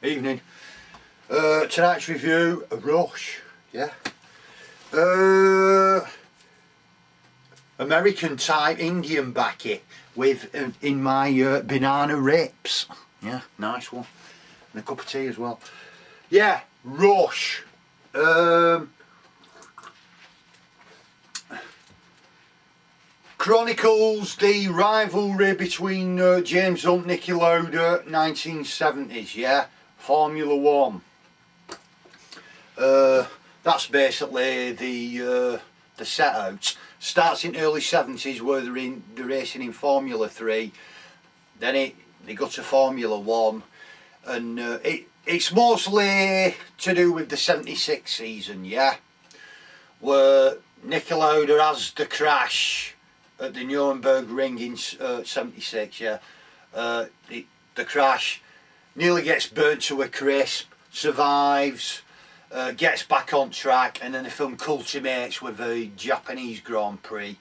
Evening. Tonight's review, Rush, yeah. American type Indian baccy with in my banana rips. Yeah, nice one. And a cup of tea as well. Yeah, Rush. Chronicles the rivalry between James Hunt, Niki Lauda, 1970s, yeah, Formula One. That's basically the set out. Starts in early 70s where they're racing in Formula 3. Then they go to Formula 1, and it's mostly to do with the 76 season, yeah, where Niki Lauda has the crash at the Nuremberg Ring in 76, yeah. The crash, nearly gets burnt to a crisp, survives, gets back on track, and then the film culminates with the Japanese Grand Prix.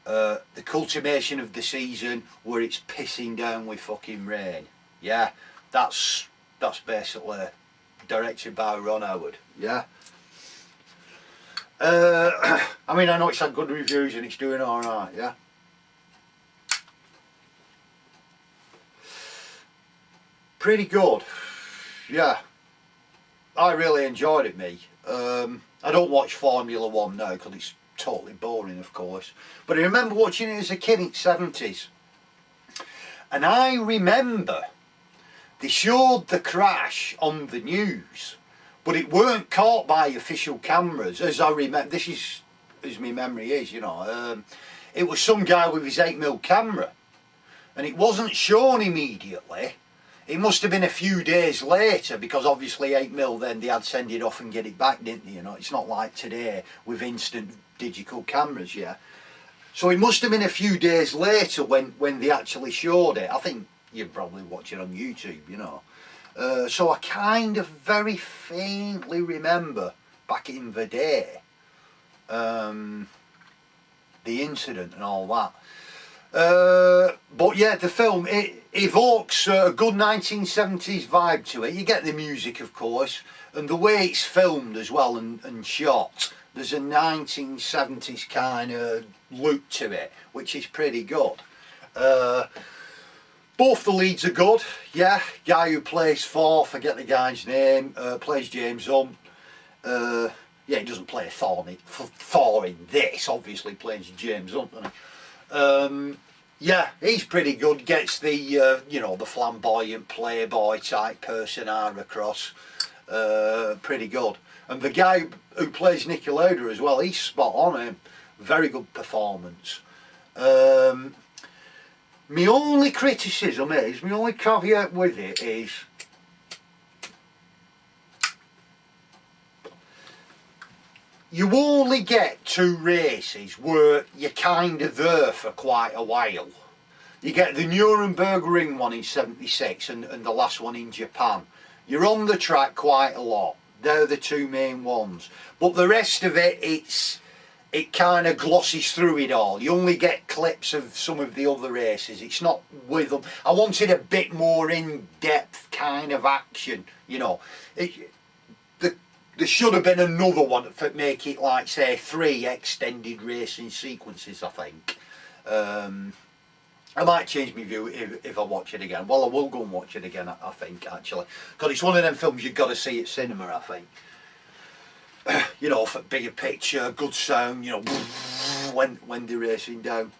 The culmination of the season where it's pissing down with fucking rain. Yeah, that's basically directed by Ron Howard, yeah. I mean, I know it's had good reviews and it's doing alright, yeah. Pretty good, yeah. I really enjoyed it, me. I don't watch Formula 1 now because it's totally boring, of course. But I remember watching it as a kid in the 70s. And I remember they showed the crash on the news, but it weren't caught by official cameras, as I remember. This is as my memory is, you know. It was some guy with his 8mm camera, and it wasn't shown immediately. It must have been a few days later, because obviously 8mm then they had to send it off and get it back, didn't they? You know, it's not like today with instant digital cameras, yeah. So it must have been a few days later when they actually showed it. I think you'd probably watch it on YouTube, you know. So I kind of very faintly remember back in the day the incident and all that. But yeah, the film, it evokes a good 1970s vibe to it. You get the music, of course, and the way it's filmed as well and shot. There's a 1970s kind of look to it, which is pretty good. Both the leads are good, yeah. Guy who plays Thor, forget the guy's name, plays James Hunt. Yeah, he doesn't play Thor in this, obviously plays James Hunt, doesn't he? Yeah, he's pretty good, gets the, you know, the flamboyant playboy type persona across, pretty good. And the guy who plays Niki Lauda as well, he's spot on him, very good performance. My only criticism is, my only caveat with it is, you only get 2 races where you're kind of there for quite a while. You get the Nuremberg Ring one in 76 and the last one in Japan. You're on the track quite a lot. They're the 2 main ones. But the rest of it, it kind of glosses through it all. You only get clips of some of the other races. It's not with them. I wanted a bit more in-depth kind of action, you know. There should have been another one to make it like, say, 3 extended racing sequences, I think. I might change my view if I watch it again. Well, I will go and watch it again, I think, actually. Because it's one of them films you've got to see at cinema, I think. You know, for bigger picture, good sound, you know, when they're racing down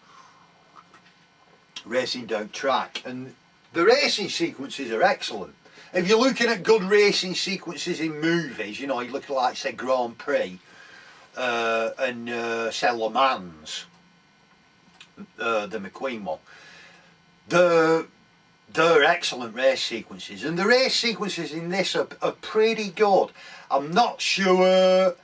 track. And the racing sequences are excellent. If you're looking at good racing sequences in movies, you know, you look at, like, say, Grand Prix and say Le Mans, the McQueen one, they're excellent race sequences, and the race sequences in this are pretty good. I'm not sure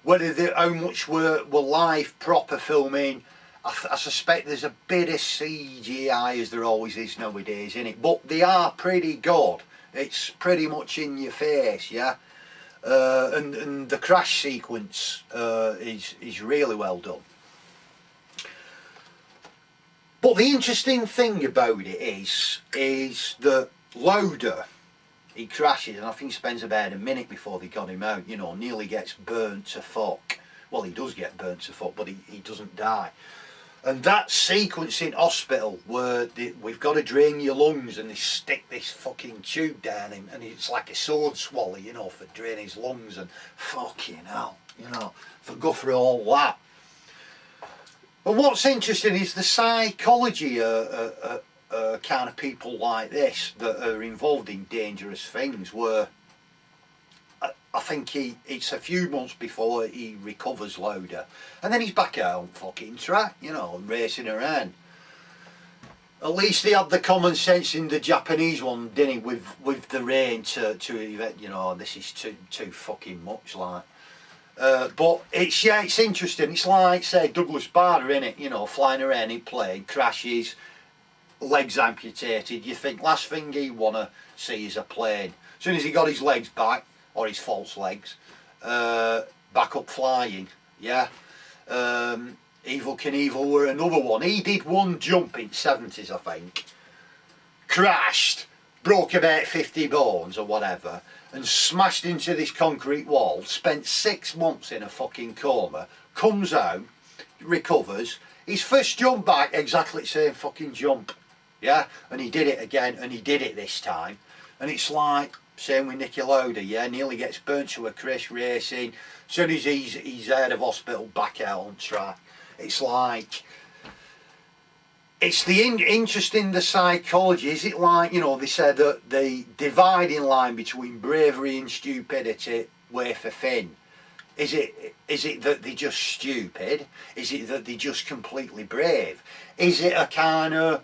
whether how much were live proper filming. I suspect there's a bit of CGI, as there always is nowadays, in it, but they are pretty good. It's pretty much in your face, yeah. And the crash sequence is really well done. But the interesting thing about it is that Lauda, he crashes, and I think he spends about a minute before they got him out, you know, nearly gets burnt to fuck. Well, he does get burnt to fuck, but he doesn't die. And that sequence in hospital where we've got to drain your lungs and they stick this fucking tube down him, and it's like a sword swallow, you know, for draining his lungs, and fucking hell, you know, for go through all that. But what's interesting is the psychology kind of people like this that are involved in dangerous things, where I think it's a few months before he recovers Lauda, and then he's back out on fucking track, you know, and racing around. At least he had the common sense in the Japanese one, didn't he, with the rain to you know, this is too fucking much, like. But it's interesting. It's like, say, Douglas Bader, innit, you know, flying around in plane, crashes, legs amputated. You think last thing he wanna see is a plane. As soon as he got his legs back, or his false legs, back up flying, yeah. Evel Knievel were another one. He did one jump in 70s, I think, crashed, broke about 50 bones or whatever, and smashed into this concrete wall, spent 6 months in a fucking coma, comes out, recovers, his first jump back, exactly the same fucking jump, yeah, and he did it again, and he did it this time, and it's like, same with Niki Lauda, yeah, nearly gets burnt to a crisp racing, as soon as he's out of hospital, back out on track. It's like, it's the interest in the psychology. Is it like, you know, they said that the dividing line between bravery and stupidity wafer thin. Is it that they're just stupid? Is it that they're just completely brave? Is it a kind of,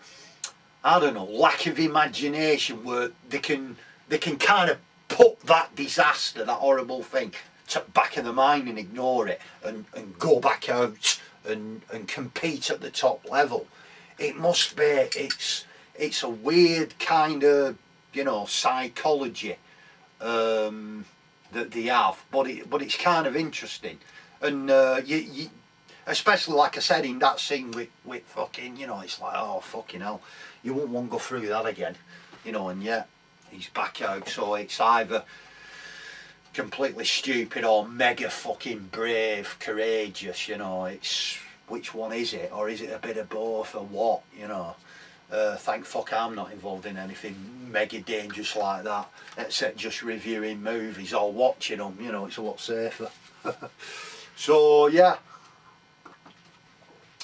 I don't know, lack of imagination where they can kind of put that disaster, that horrible thing, to back of the mind and ignore it and go back out and compete at the top level? It must be, it's a weird kind of, you know, psychology that they have, but it's kind of interesting, and you especially, like I said, in that scene with fucking, you know, it's like, oh fucking hell, you won't want to go through that again, you know, and yet he's back out. So it's either completely stupid or mega fucking brave, courageous, you know. It's, which one is it, or is it a bit of both, or what, you know? Thank fuck I'm not involved in anything mega dangerous like that, except just reviewing movies or watching them, you know, it's a lot safer. So yeah,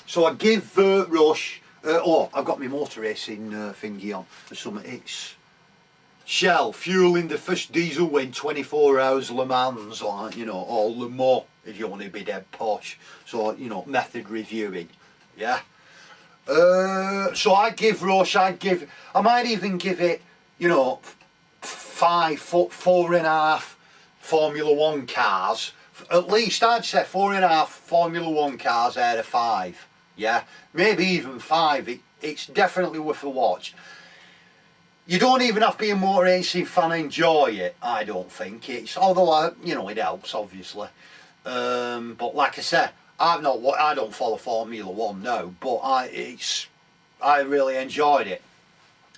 so I give Rush, oh, I've got my motor racing thingy on for something. It's Shell fueling the first diesel win 24 hours Le Mans, like, you know, or Le Mans if you want to be dead posh. So, you know, method reviewing, yeah. So I give Rush, I might even give it, you know, 4.5 Formula 1 cars. At least I'd say 4.5 Formula 1 cars out of 5, yeah. Maybe even 5, it's definitely worth a watch. You don't even have to be a motor racing fan to enjoy it, I don't think. It's, although, you know, it helps, obviously. But like I said, I don't follow Formula 1, no, but I really enjoyed it.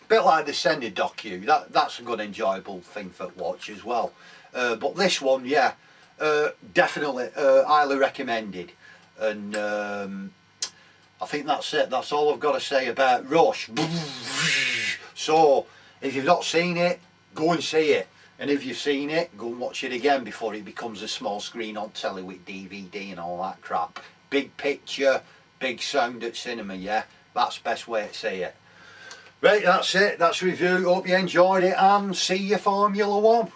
A bit like the Sender docu, that's a good enjoyable thing for watch as well. But this one, yeah, definitely highly recommended. And I think that's it. That's all I've got to say about Rush. So, if you've not seen it, go and see it. And if you've seen it, go and watch it again before it becomes a small screen on telly with DVD and all that crap. Big picture, big sound at cinema, yeah? That's the best way to see it. Right, that's it. That's review. Hope you enjoyed it, and see you Formula 1.